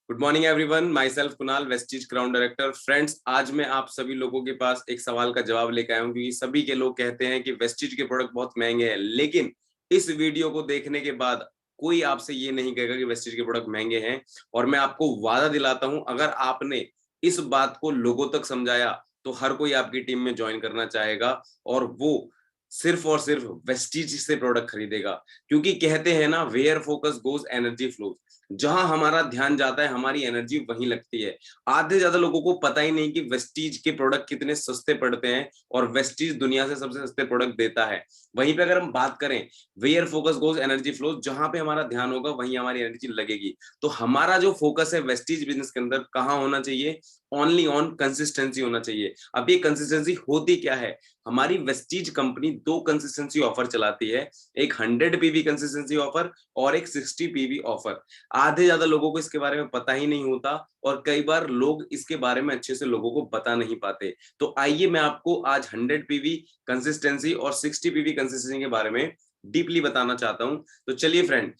Good morning everyone, my self Kunal, Vestige crown director. Friends, आज मैं आप सभी लोगों के पास एक सवाल का जवाब लेकर आया हूं क्योंकि सभी के लोग कहते हैं कि वेस्टीज के प्रोडक्ट बहुत महंगे हैं, लेकिन इस वीडियो को देखने के बाद कोई आपसे ये नहीं कहेगा कि वेस्टीज के प्रोडक्ट महंगे हैं। और मैं आपको वादा दिलाता हूं, अगर आपने इस बात को लोगों तक समझाया तो हर कोई आपकी टीम में ज्वाइन करना चाहेगा और वो सिर्फ और सिर्फ वेस्टीज से प्रोडक्ट खरीदेगा। क्योंकि कहते हैं ना, where focus goes energy flows. जहां हमारा ध्यान जाता है हमारी एनर्जी वहीं लगती है। आधे ज्यादा लोगों को पता ही नहीं कि वेस्टीज के प्रोडक्ट कितने सस्ते पड़ते हैं और वेस्टीज दुनिया से सबसे सस्ते प्रोडक्ट देता है। वहीं पे अगर हम बात करें, where focus goes energy flows, जहां पे हमारा ध्यान होगा वहीं हमारी एनर्जी लगेगी। तो हमारा जो फोकस है वेस्टीज बिजनेस के अंदर कहाँ होना चाहिए? ओनली ऑन कंसिस्टेंसी होना चाहिए। अब ये कंसिस्टेंसी होती क्या है? हमारी वेस्टीज कंपनी दो कंसिस्टेंसी ऑफर चलाती है, एक 100 पीवी कंसिस्टेंसी ऑफर और एक 60 पीवी ऑफर। आधे ज्यादा लोगों को इसके बारे में पता ही नहीं होता और कई बार लोग इसके बारे में अच्छे से लोगों को बता नहीं पाते। तो आइए मैं आपको आज 100 पीवी कंसिस्टेंसी और 60 पीवी कंसिस्टेंसी के बारे में डीपली बताना चाहता हूं। तो चलिए फ्रेंड,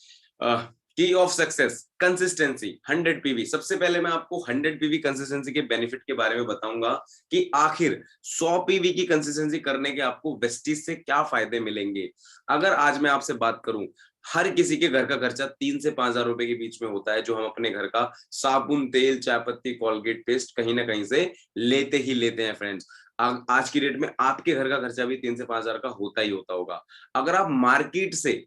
की ऑफ सक्सेस कंसिस्टेंसी 100 पीवी। सबसे पहले मैं आपको 100 पीवी कंसिस्टेंसी के बेनिफिट के बारे में बताऊंगा कि आखिर 100 पीवी की कंसिस्टेंसी करने के आपको वेस्टीज से क्या फायदे मिलेंगे। अगर आज मैं आपसे बात करूं, हर किसी के घर का खर्चा 3 से 5 हजार रुपए के बीच में होता है, जो हम अपने घर का साबुन, तेल, चाय पत्ती, कोलगेट पेस्ट कहीं ना कहीं से लेते ही लेते हैं फ्रेंड्स। आज की डेट में आपके घर का खर्चा भी 3 से 5 हजार का होता ही होता होगा। अगर आप मार्केट से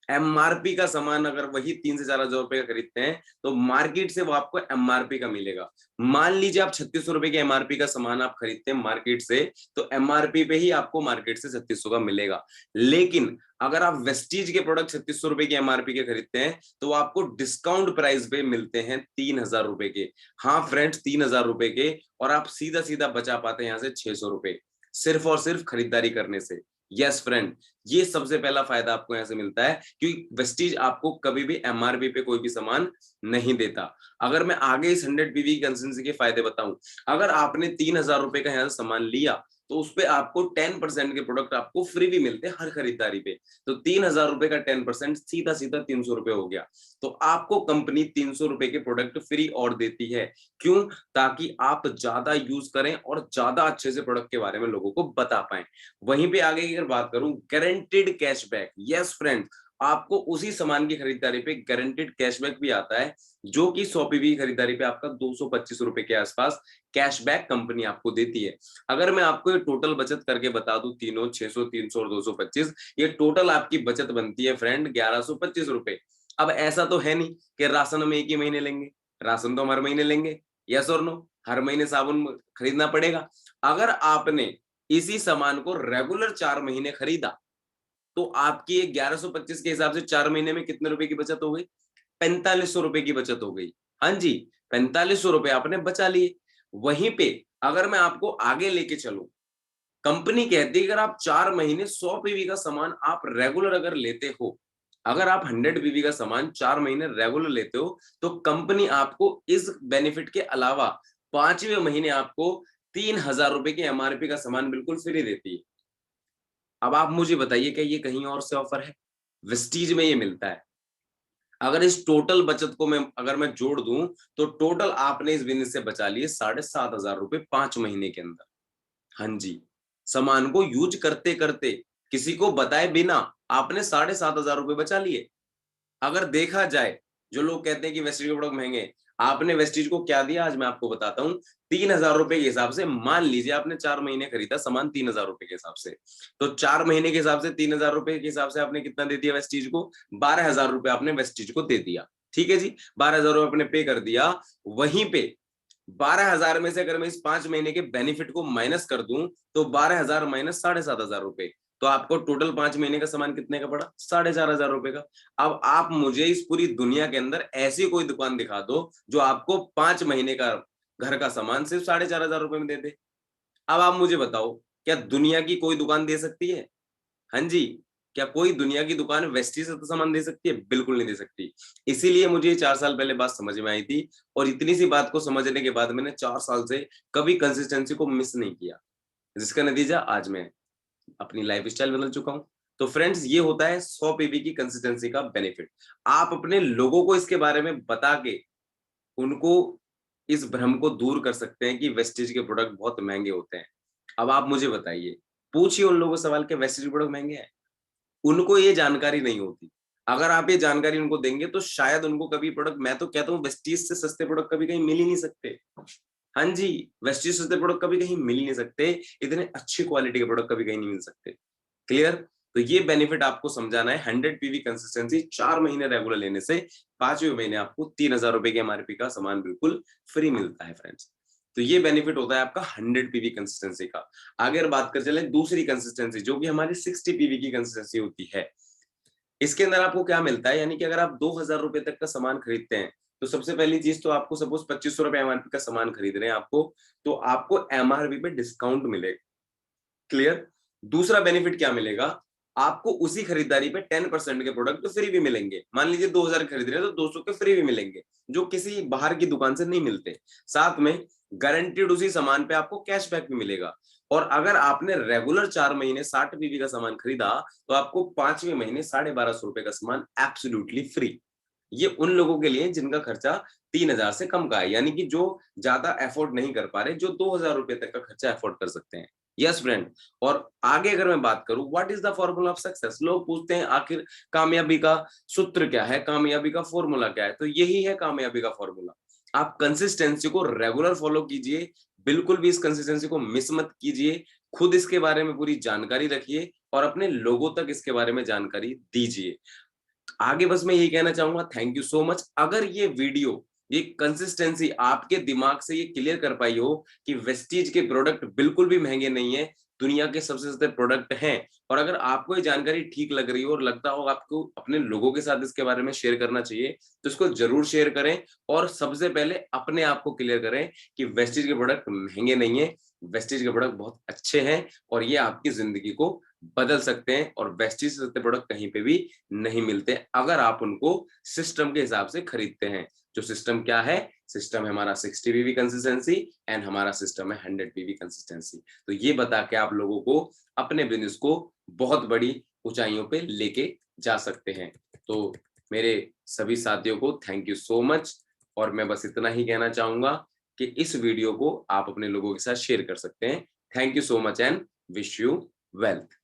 एमआरपी का सामान अगर वही 3 से 4 हजार रुपए का खरीदते हैं तो मार्केट से वो आपको एमआरपी का मिलेगा। मान लीजिए आप 3600 रुपए के एमआरपी का सामान आप खरीदते हैं मार्केट से, तो एमआरपी पे ही आपको मार्केट से 3600 का मिलेगा। लेकिन अगर आप वेस्टीज के प्रोडक्ट 3600 रुपए की एमआरपी के खरीदते हैं तो आपको डिस्काउंट प्राइस पे मिलते हैं 3000 रुपए के। हाँ फ्रेंड्स, 3000 रुपए के। और आप सीधा सीधा बचा पाते हैं यहाँ से 600 रुपए, सिर्फ और सिर्फ खरीदारी करने से। यस फ्रेंड, ये सबसे पहला फायदा आपको यहां से मिलता है क्योंकि वेस्टीज आपको कभी भी एमआरपी पे कोई भी सामान नहीं देता। अगर मैं आगे इस 100 पीवी कंसिस्टेंसी के फायदे बताऊं, अगर आपने 3000 रुपए का यहाँ से सामान लिया तो उस पे आपको 10% के प्रोडक्ट आपको फ्री भी मिलते हैं हर खरीदारी पे। तो 3000 रुपए का 10% सीधा सीधा 300 रुपए हो गया। तो आपको कंपनी 300 रुपए के प्रोडक्ट फ्री और देती है। क्यों? ताकि आप ज्यादा यूज करें और ज्यादा अच्छे से प्रोडक्ट के बारे में लोगों को बता पाए। वहीं पे आगे की अगर बात करूं, गारंटेड कैशबैक। यस फ्रेंड, आपको उसी सामान की खरीदारी पे गारंटेड कैशबैक भी आता है, जो कि 100 पीवी की खरीदारी पे आपका 225 रुपए के आसपास कैशबैक कंपनी आपको देती है। अगर मैं आपको ये टोटल बचत करके बता दूं, तीनों 600, 300 और 225, ये टोटल आपकी बचत बनती है फ्रेंड 1125 रुपए। अब ऐसा तो है नहीं कि राशन हम एक ही महीने लेंगे, राशन तो हम हर महीने लेंगे। यस और नो? हर महीने साबुन खरीदना पड़ेगा। अगर आपने इसी सामान को रेगुलर 4 महीने खरीदा तो आपकी 1125 के हिसाब से 4 महीने में कितने रुपए की बचत हो गई? 4500 रुपए की बचत हो गई। हाँ जी, 4500 रुपए आपने बचा लिए। वहीं पे अगर मैं आपको आगे लेके चलूं, कंपनी कहती है अगर आप 4 महीने 100 पीवी का सामान आप रेगुलर अगर लेते हो, अगर आप 100 पीवी का सामान 4 महीने रेगुलर लेते हो तो कंपनी आपको इस बेनिफिट के अलावा 5वें महीने आपको 3000 रुपए की एमआरपी का सामान बिल्कुल फ्री देती है। अब आप मुझे बताइए, क्या ये कहीं और से ऑफर है? वेस्टीज में ये मिलता है। अगर इस टोटल बचत को मैं अगर मैं जोड़ दूं तो टोटल आपने इस बिजनेस से बचा लिए 7500 रुपए 5 महीने के अंदर। हाँ जी, सामान को यूज करते करते, किसी को बताए बिना आपने 7500 रुपए बचा लिए। अगर देखा जाए, जो लोग कहते हैं कि वेस्टीज के प्रोडक्ट महंगे, आपने वेस्टीज को क्या दिया आज मैं आपको बताता हूँ। 3000 रुपए के हिसाब से मान लीजिए आपने 4 महीने खरीदा सामान 3000 रुपए के हिसाब से, तो 4 महीने के हिसाब से 3000 रुपए के हिसाब से आपने कितना दे दिया वेस्टीज को? 12000 रुपए आपने वेस्टीज को दे दिया। ठीक है जी, 12000 रुपए आपने पे कर दिया। वहीं पे 12,000 में से अगर मैं इस 5 महीने के बेनिफिट को माइनस कर दूं तो 12,000 माइनस 7500 रुपए, तो आपको टोटल 5 महीने का सामान कितने का पड़ा? 4500 रुपए का। अब आप मुझे इस पूरी दुनिया के अंदर ऐसी कोई दुकान दिखा दो जो आपको 5 महीने का घर का सामान सिर्फ 4500 रुपए में दे दे। अब आप मुझे बताओ, क्या दुनिया की कोई दुकान दे सकती है? हाँ जी, क्या कोई दुनिया की दुकान वेस्टी से तो सामान दे सकती है? बिल्कुल नहीं दे सकती। इसीलिए मुझे ये 4 साल पहले बात समझ में आई थी और इतनी सी बात को समझने के बाद मैंने 4 साल से कभी कंसिस्टेंसी को मिस नहीं किया, जिसका नतीजा आज मैं अपनी लाइफ स्टाइल बदल चुका हूँ। तो फ्रेंड्स, ये होता है 100 पीवी की कंसिस्टेंसी का बेनिफिट। आप अपने लोगों को इसके बारे में बता के उनको इस भ्रम को दूर कर सकते हैं कि वेस्टीज के प्रोडक्ट बहुत महंगे होते हैं। अब आप मुझे बताइए, पूछिए उन लोगों से सवाल कि वेस्टीज प्रोडक्ट महंगे हैं? उनको ये जानकारी नहीं होती। अगर आप ये जानकारी उनको देंगे तो शायद उनको कभी प्रोडक्ट, मैं तो कहता हूँ वेस्टीज से सस्ते प्रोडक्ट कभी कहीं मिल ही नहीं सकते। हाँ जी, वेस्टीज से सस्ते प्रोडक्ट कभी कहीं मिल ही नहीं सकते, इतने अच्छी क्वालिटी के प्रोडक्ट कभी कहीं नहीं मिल सकते। क्लियर? तो ये बेनिफिट आपको समझाना है। 100 पीवी कंसिस्टेंसी 4 महीने रेगुलर लेने से 5वें महीने आपको 3000 रुपए की एमआरपी का सामान बिल्कुल फ्री मिलता है फ्रेंड्स। तो ये बेनिफिट होता है आपका 100 पीवी कंसिस्टेंसी का। आगे अगर बात कर चले दूसरी कंसिस्टेंसी जो कि हमारी 60 पीवी की कंसिस्टेंसी होती है, इसके अंदर आपको क्या मिलता है, यानी कि अगर आप 2000 रुपए तक का सामान खरीदते हैं तो सबसे पहली चीज तो आपको, सपोज 2500 रुपए एमआरपी का सामान खरीद रहे हैं आपको, तो आपको एमआरपी पे डिस्काउंट मिलेगा। क्लियर? दूसरा बेनिफिट क्या मिलेगा, आपको उसी खरीदारी पे 10% के प्रोडक्ट तो फ्री भी मिलेंगे। मान लीजिए 2000 खरीद रहे हैं तो 200 के फ्री भी मिलेंगे, जो किसी बाहर की दुकान से नहीं मिलते। साथ में गारंटीड उसी सामान पे आपको कैशबैक भी मिलेगा। और अगर आपने रेगुलर 4 महीने 60 पीवी का सामान खरीदा तो आपको 5वें महीने 1250 रुपए का सामान एब्सोल्युटली फ्री। ये उन लोगों के लिए जिनका खर्चा 3000 से कम का है, यानी कि जो ज्यादा अफोर्ड नहीं कर पा रहे, जो 2000 रुपए तक का खर्चा अफोर्ड कर सकते हैं। Yes friend. और आगे अगर मैं बात करूं, what is the formula of success, लोग पूछते हैं आखिर कामयाबी का सूत्र क्या है, कामयाबी का फॉर्मूला क्या है, तो यही है कामयाबी का फॉर्मूला। आप कंसिस्टेंसी को रेगुलर फॉलो कीजिए, बिल्कुल भी इस कंसिस्टेंसी को मिस मत कीजिए, खुद इसके बारे में पूरी जानकारी रखिए और अपने लोगों तक इसके बारे में जानकारी दीजिए। आगे बस मैं यही कहना चाहूंगा, थैंक यू सो मच। अगर ये वीडियो, ये कंसिस्टेंसी आपके दिमाग से ये क्लियर कर पाई हो कि वेस्टीज के प्रोडक्ट बिल्कुल भी महंगे नहीं है, दुनिया के सबसे सस्ते प्रोडक्ट हैं, और अगर आपको ये जानकारी ठीक लग रही हो और लगता हो आपको अपने लोगों के साथ इसके बारे में शेयर करना चाहिए, तो इसको जरूर शेयर करें। और सबसे पहले अपने आप को क्लियर करें कि वेस्टीज के प्रोडक्ट महंगे नहीं है, वेस्टीज के प्रोडक्ट बहुत अच्छे हैं और ये आपकी जिंदगी को बदल सकते हैं। और वेस्टीज से सस्ते प्रोडक्ट कहीं पे भी नहीं मिलते अगर आप उनको सिस्टम के हिसाब से खरीदते हैं। जो सिस्टम क्या है, सिस्टम है हमारा 60 पीवी कंसिस्टेंसी एंड हमारा सिस्टम है 100 पीवी कंसिस्टेंसी। तो ये बता के आप लोगों को अपने बिजनेस को बहुत बड़ी ऊंचाइयों पे लेके जा सकते हैं। तो मेरे सभी साथियों को थैंक यू सो मच, और मैं बस इतना ही कहना चाहूंगा कि इस वीडियो को आप अपने लोगों के साथ शेयर कर सकते हैं। Thank you so much and wish you wealth.